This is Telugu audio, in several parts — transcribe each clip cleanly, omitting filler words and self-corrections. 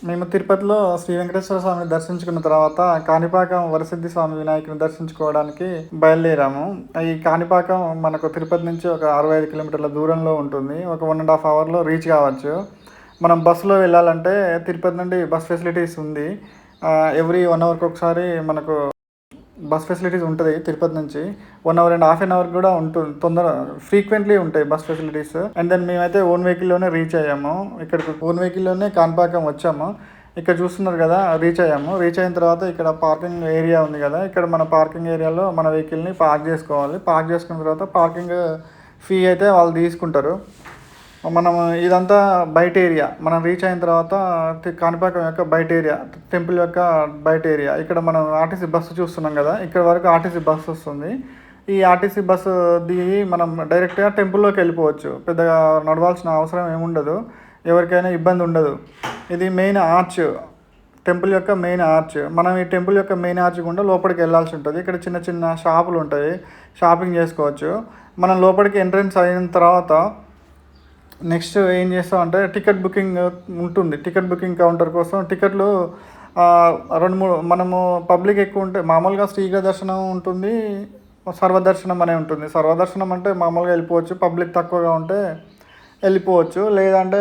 మేము తిరుపతిలో శ్రీ వెంకటేశ్వర స్వామిని దర్శించుకున్న తర్వాత కాణిపాకం వరసిద్ధి స్వామి వినాయకుని దర్శించుకోవడానికి బయలుదేరాము. ఈ కాణిపాకం మనకు తిరుపతి నుంచి ఒక 65 కిలోమీటర్ల దూరంలో ఉంటుంది. ఒక 1½ అవర్‌లో రీచ్ కావచ్చు. మనం బస్సులో వెళ్ళాలంటే తిరుపతి నుండి బస్ ఫెసిలిటీస్ ఉంది. ఎవ్రీ 1 అవర్‌కి ఒకసారి మనకు బస్ ఫెసిలిటీస్ ఉంటుంది తిరుపతి నుంచి. 1 hour and half an hour కూడా ఉంటుంది. ఫ్రీక్వెంట్లీ ఉంటాయి బస్ ఫెసిలిటీస్. అండ్ దెన్ మేమైతే ఓన్ వెహికల్లోనే రీచ్ అయ్యాము. ఇక్కడికి ఓన్ వెహికల్లోనే కాణిపాకం వచ్చాము. ఇక్కడ చూస్తున్నారు కదా, రీచ్ అయ్యాము. రీచ్ అయిన తర్వాత ఇక్కడ పార్కింగ్ ఏరియా ఉంది కదా, ఇక్కడ మన పార్కింగ్ ఏరియాలో మన వెహికల్ని పార్క్ చేసుకోవాలి. పార్క్ చేసుకున్న తర్వాత పార్కింగ్ ఫీ అయితే వాళ్ళు తీసుకుంటారు. మనం ఇదంతా బయట ఏరియా. మనం రీచ్ అయిన తర్వాత కాణిపాకం యొక్క బయట ఏరియా, టెంపుల్ యొక్క బయట ఏరియా. ఇక్కడ మనం ఆర్టీసీ బస్సు చూస్తున్నాం కదా, ఇక్కడ వరకు ఆర్టీసీ బస్సు వస్తుంది. ఈ ఆర్టీసీ బస్సు దిగి మనం డైరెక్ట్గా టెంపుల్లోకి వెళ్ళిపోవచ్చు. పెద్దగా నడవాల్సిన అవసరం ఏముండదు, ఎవరికైనా ఇబ్బంది ఉండదు. ఇది మెయిన్ ఆర్చ్, టెంపుల్ యొక్క మెయిన్ ఆర్చ్. మనం ఈ టెంపుల్ యొక్క మెయిన్ ఆర్చ్ గుండా లోపలికి వెళ్ళాల్సి ఉంటుంది. ఇక్కడ చిన్న చిన్న షాపులు ఉంటాయి, షాపింగ్ చేసుకోవచ్చు. మనం లోపలికి ఎంట్రన్స్ అయిన తర్వాత నెక్స్ట్ ఏం చేస్తామంటే టికెట్ బుకింగ్ ఉంటుంది. టికెట్ బుకింగ్ కౌంటర్ కోసం టికెట్లు 2, 3 మనము పబ్లిక్ ఎక్కువ ఉంటే మామూలుగా శీఘ్ర దర్శనం ఉంటుంది, సర్వదర్శనం అనే ఉంటుంది. సర్వదర్శనం అంటే మామూలుగా వెళ్ళిపోవచ్చు, పబ్లిక్ తక్కువగా ఉంటే వెళ్ళిపోవచ్చు. లేదంటే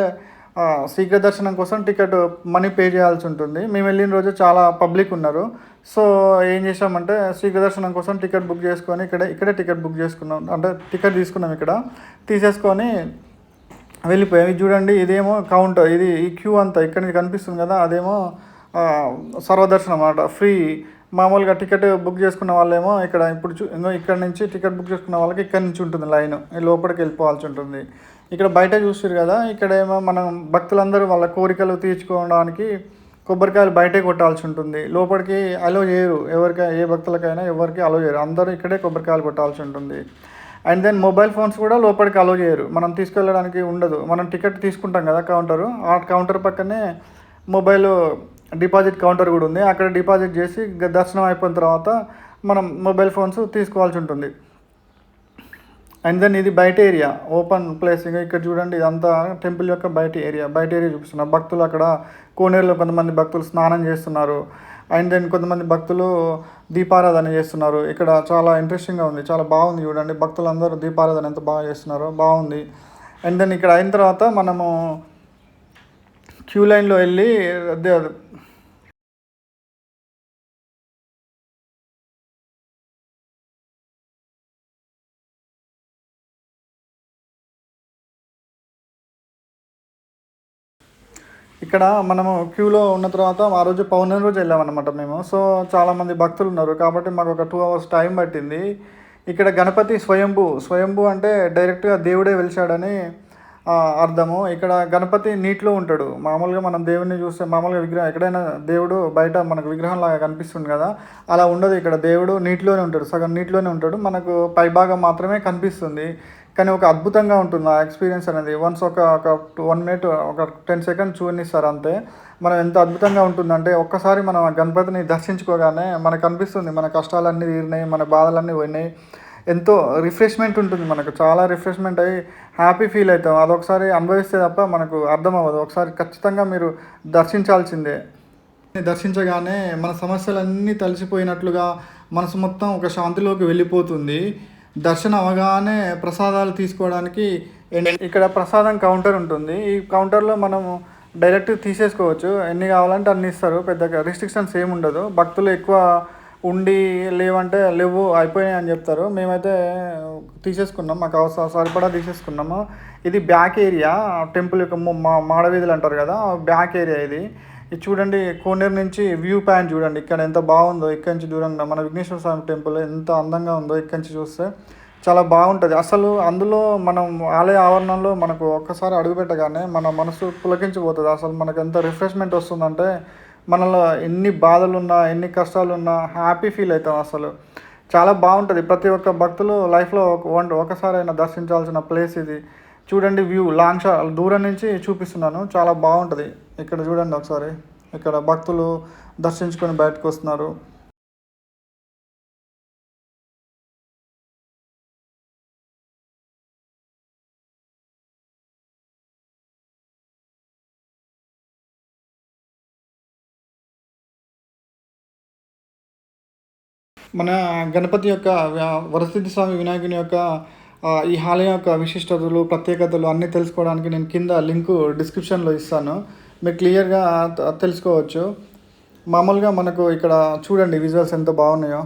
శీఘ్ర దర్శనం కోసం టికెట్ మనీ పే చేయాల్సి ఉంటుంది. మేము వెళ్ళిన రోజు చాలా పబ్లిక్ ఉన్నారు. సో ఏం చేసామంటే శీఘ్ర దర్శనం కోసం టికెట్ బుక్ చేసుకొని ఇక్కడే టికెట్ బుక్ చేసుకున్నాం. అంటే టికెట్ తీసుకున్నాం, ఇక్కడ తీసేసుకొని వెళ్ళిపోయాం. ఇది చూడండి, ఇదేమో కౌంటర్. ఇది ఈ క్యూ అంతా ఇక్కడ నుంచి కనిపిస్తుంది కదా, అదేమో సర్వదర్శనం అన్నమాట, ఫ్రీ. మామూలుగా టికెట్ బుక్ చేసుకున్న వాళ్ళేమో ఇక్కడ ఇప్పుడు ఇక్కడ నుంచి టికెట్ బుక్ చేసుకున్న వాళ్ళకి ఇక్కడ నుంచి ఉంటుంది లైన్, లోపలికి వెళ్ళిపోవాల్సి ఉంటుంది. ఇక్కడ బయట చూస్తారు కదా, ఇక్కడేమో మనం భక్తులందరూ వాళ్ళ కోరికలు తీర్చుకోవడానికి కొబ్బరికాయలు బయటే కొట్టాల్సి ఉంటుంది. లోపలికి అలో చేయరు, ఏ భక్తులకైనా ఎవరికి అలో చేయరు. అందరూ ఇక్కడే కొబ్బరికాయలు కొట్టాల్సి ఉంటుంది. అండ్ దెన్ మొబైల్ ఫోన్స్ కూడా లోపలికి అలో చేయరు, మనం తీసుకెళ్ళడానికి ఉండదు. మనం టికెట్ తీసుకుంటాం కదా కౌంటరు, ఆ కౌంటర్ పక్కనే మొబైల్ డిపాజిట్ కౌంటర్ కూడా ఉంది. అక్కడ డిపాజిట్ చేసి దర్శనం అయిపోయిన తర్వాత మనం మొబైల్ ఫోన్స్ తీసుకోవాల్సి ఉంటుంది. అండ్ దెన్ ఇది బయట ఏరియా, ఓపెన్ ప్లేస్. ఇక్కడ చూడండి, ఇదంతా టెంపుల్ యొక్క బయట ఏరియా చూపిస్తున్నారు. భక్తులు అక్కడ కోనేరులో కొంతమంది భక్తులు స్నానం చేస్తున్నారు. అండ్ దెన్ కొంతమంది భక్తులు దీపారాధన చేస్తున్నారు. ఇక్కడ చాలా ఇంట్రెస్టింగ్గా ఉంది, చాలా బాగుంది. చూడండి, భక్తులందరూ దీపారాధన ఎంత బాగా చేస్తున్నారో, బాగుంది. అండ్ దెన్ ఇక్కడ అయిన తర్వాత మనము క్యూ లైన్లో వెళ్ళి ఇక్కడ మనము క్యూలో ఉన్న తర్వాత ఆ రోజు పౌర్ణమి రోజు వెళ్ళామన్నమాట మేము. సో చాలామంది భక్తులు ఉన్నారు కాబట్టి మాకు ఒక 2 అవర్స్ టైం పట్టింది. ఇక్కడ గణపతి స్వయంభూ అంటే డైరెక్ట్గా దేవుడే వెలిశాడని అర్థము. ఇక్కడ గణపతి నీటిలో ఉంటాడు. మామూలుగా మనం దేవుడిని చూస్తే మామూలుగా విగ్రహం, ఎక్కడైనా దేవుడు బయట మనకు విగ్రహం లాగా కనిపిస్తుంది కదా, అలా ఉండదు. ఇక్కడ దేవుడు నీటిలోనే ఉంటాడు, సగం నీటిలోనే ఉంటాడు. మనకు పైభాగం మాత్రమే కనిపిస్తుంది, కానీ ఒక అద్భుతంగా ఉంటుంది ఆ ఎక్స్పీరియన్స్ అనేది. వన్స్ ఒక 1 మినిట్, ఒక 10 సెకండ్స్ చూడనిస్తారు అంతే. మనం ఎంత అద్భుతంగా ఉంటుందంటే ఒక్కసారి మనం ఆ గణపతిని దర్శించుకోగానే మనకు అనిపిస్తుంది మన కష్టాలన్నీ తీరినాయి, మన బాధలన్నీ పోయినాయి. ఎంతో రిఫ్రెష్మెంట్ ఉంటుంది, మనకు చాలా రిఫ్రెష్మెంట్ అయ్యి హ్యాపీ ఫీల్ అవుతాం. అదొకసారి అనుభవిస్తే తప్ప మనకు అర్థం అవ్వదు. ఒకసారి ఖచ్చితంగా మీరు దర్శించాల్సిందే. దర్శించగానే మన సమస్యలన్నీ తలిసిపోయినట్లుగా మనసు మొత్తం ఒక శాంతిలోకి వెళ్ళిపోతుంది. దర్శనం అవగానే ప్రసాదాలు తీసుకోవడానికి ఇక్కడ ప్రసాదం కౌంటర్ ఉంటుంది. ఈ కౌంటర్లో మనము డైరెక్ట్ తీసేసుకోవచ్చు, ఎన్ని కావాలంటే అన్ని ఇస్తారు. పెద్దగా రిస్ట్రిక్షన్స్ ఏమి ఉండదు. భక్తులు ఎక్కువ ఉండి లేవంటే లేవు అయిపోయినాయి అని చెప్తారు. మేమైతే తీసేసుకున్నాం, మాకు అవసరం సరిపడా తీసేసుకున్నాము. ఇది బ్యాక్ ఏరియా, టెంపుల్ యొక్క మాడవీధులు అంటారు కదా, బ్యాక్ ఏరియా ఇది. ఇది చూడండి, కోనేరు నుంచి వ్యూ పాయింట్ చూడండి, ఇక్కడ ఎంత బాగుందో. ఇక్కడి నుంచి దూరంగా మన విఘ్నేశ్వర స్వామి టెంపుల్ ఎంత అందంగా ఉందో ఇక్కడి నుంచి చూస్తే చాలా బాగుంటుంది. అసలు అందులో మనం ఆలయ ఆవరణంలో మనకు ఒక్కసారి అడుగుపెట్టగానే మన మనసు పులకించిపోతుంది. అసలు మనకు ఎంత రిఫ్రెష్మెంట్ వస్తుందంటే మనలో ఎన్ని బాధలున్నా ఎన్ని కష్టాలున్నా హ్యాపీ ఫీల్ అవుతాం. అసలు చాలా బాగుంటుంది. ప్రతి ఒక్క భక్తులు లైఫ్లో ఒకసారైనా దర్శించాల్సిన ప్లేస్ ఇది. చూడండి, వ్యూ లాంగ్ షాట్ దూరం నుంచి చూపిస్తున్నాను, చాలా బాగుంటుంది. ఇక్కడ చూడండి ఒకసారి, ఇక్కడ భక్తులు దర్శించుకొని బయటకు వస్తున్నారు. మన గణపతి యొక్క వరసిద్ధి స్వామి వినాయకుని యొక్క ఈ ఆలయం యొక్క విశిష్టతలు ప్రత్యేకతలు అన్నీ తెలుసుకోవడానికి నేను కింద లింకు డిస్క్రిప్షన్లో ఇస్తాను, మీరు క్లియర్గా తెలుసుకోవచ్చు. మామూలుగా మనకు ఇక్కడ చూడండి విజువల్స్ ఎంత బాగున్నాయో,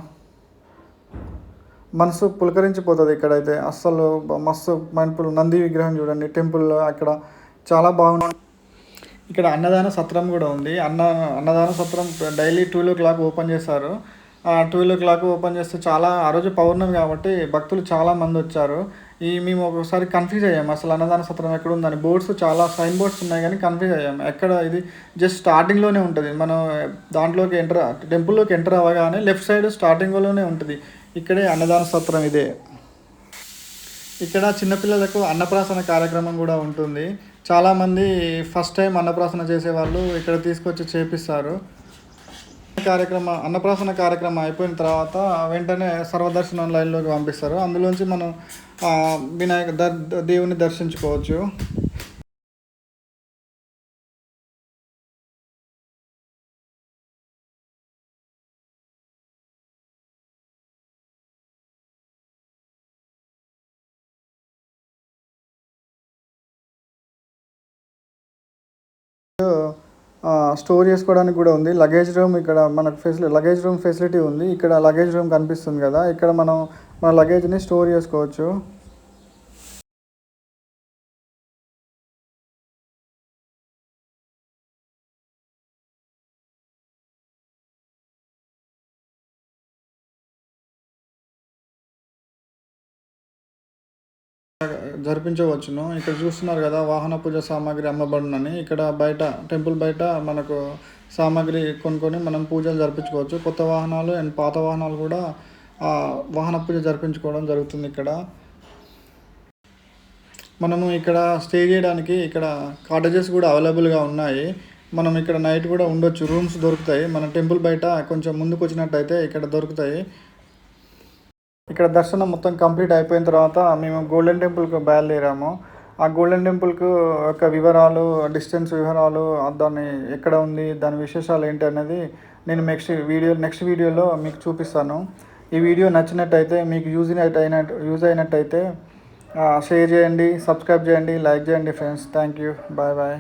మనసు పులకరించిపోతుంది. ఇక్కడైతే అస్సలు మస్తు మైండ్ఫుల్. నంది విగ్రహం చూడండి టెంపుల్ అక్కడ చాలా బాగుంది. ఇక్కడ అన్నదాన సత్రం కూడా ఉంది. అన్నదాన సత్రం డైలీ 12 o'clock ఓపెన్ చేస్తారు. 12 o'clock ఓపెన్ చేస్తే చాలా, ఆ రోజు పౌర్ణమి కాబట్టి భక్తులు చాలామంది వచ్చారు. మేము ఒకసారి కన్ఫ్యూజ్ అయ్యాము అసలు అన్నదాన సత్రం ఎక్కడ ఉందని. బోర్డ్స్ చాలా సైన్ బోర్డ్స్ ఉన్నాయి కానీ కన్ఫ్యూజ్ అయ్యాము ఎక్కడ. ఇది జస్ట్ స్టార్టింగ్లోనే ఉంటుంది. మనం దాంట్లోకి టెంపుల్లోకి ఎంటర్ అవ్వగానే లెఫ్ట్ సైడ్ స్టార్టింగ్లోనే ఉంటుంది. ఇక్కడే అన్నదాన సత్రం ఇదే. ఇక్కడ చిన్నపిల్లలకు అన్నప్రాసన కార్యక్రమం కూడా ఉంటుంది. చాలామంది ఫస్ట్ టైం అన్నప్రాసన చేసేవాళ్ళు ఇక్కడ తీసుకొచ్చి చేపిస్తారు. అన్నప్రాసన కార్యక్రమం అయిపోయిన తర్వాత వెంటనే సర్వదర్శనం లైన్లోకి పంపిస్తారు. అందులోంచి మనం దేవుని దర్శించుకోవచ్చు. స్టోర్ చేసుకోవడానికి కూడా ఉంది. లగేజ్ రూమ్ ఇక్కడ మనకు లగేజ్ రూమ్ ఫెసిలిటీ ఉంది. ఇక్కడ లగేజ్ రూమ్ కనిపిస్తుంది కదా, ఇక్కడ మనం మన లగేజ్ని స్టోర్ చేసుకోవచ్చు. జరిపించవచ్చును. ఇక్కడ చూస్తున్నారు కదా వాహన పూజ సామాగ్రి అమ్మబడునని. ఇక్కడ బయట టెంపుల్ బయట మనకు సామాగ్రి కొనుక్కొని మనం పూజలు జరిపించుకోవచ్చు. కొత్త వాహనాలు అండ్ పాత వాహనాలు కూడా వాహన పూజ జరిపించుకోవడం జరుగుతుంది. ఇక్కడ మనము ఇక్కడ స్టే చేయడానికి ఇక్కడ కాటేజెస్ కూడా అవైలబుల్గా ఉన్నాయి. మనం ఇక్కడ నైట్ కూడా ఉండొచ్చు. రూమ్స్ దొరుకుతాయి. మన టెంపుల్ బయట కొంచెం ముందుకు వచ్చినట్టయితే ఇక్కడ దొరుకుతాయి. ఇక్కడ దర్శనం మొత్తం కంప్లీట్ అయిపోయిన తర్వాత మేము గోల్డెన్ టెంపుల్కి బయలుదేరాము. ఆ గోల్డెన్ టెంపుల్కు యొక్క వివరాలు, డిస్టెన్స్ వివరాలు, దాన్ని ఎక్కడ ఉంది, దాని విశేషాలు ఏంటి అనేది నేను నెక్స్ట్ వీడియోలో మీకు చూపిస్తాను. ఈ వీడియో నచ్చినట్టయితే, మీకు యూజ్ అయినట్టయితే షేర్ చేయండి, సబ్స్క్రైబ్ చేయండి, లైక్ చేయండి friends. Thank you. Bye bye.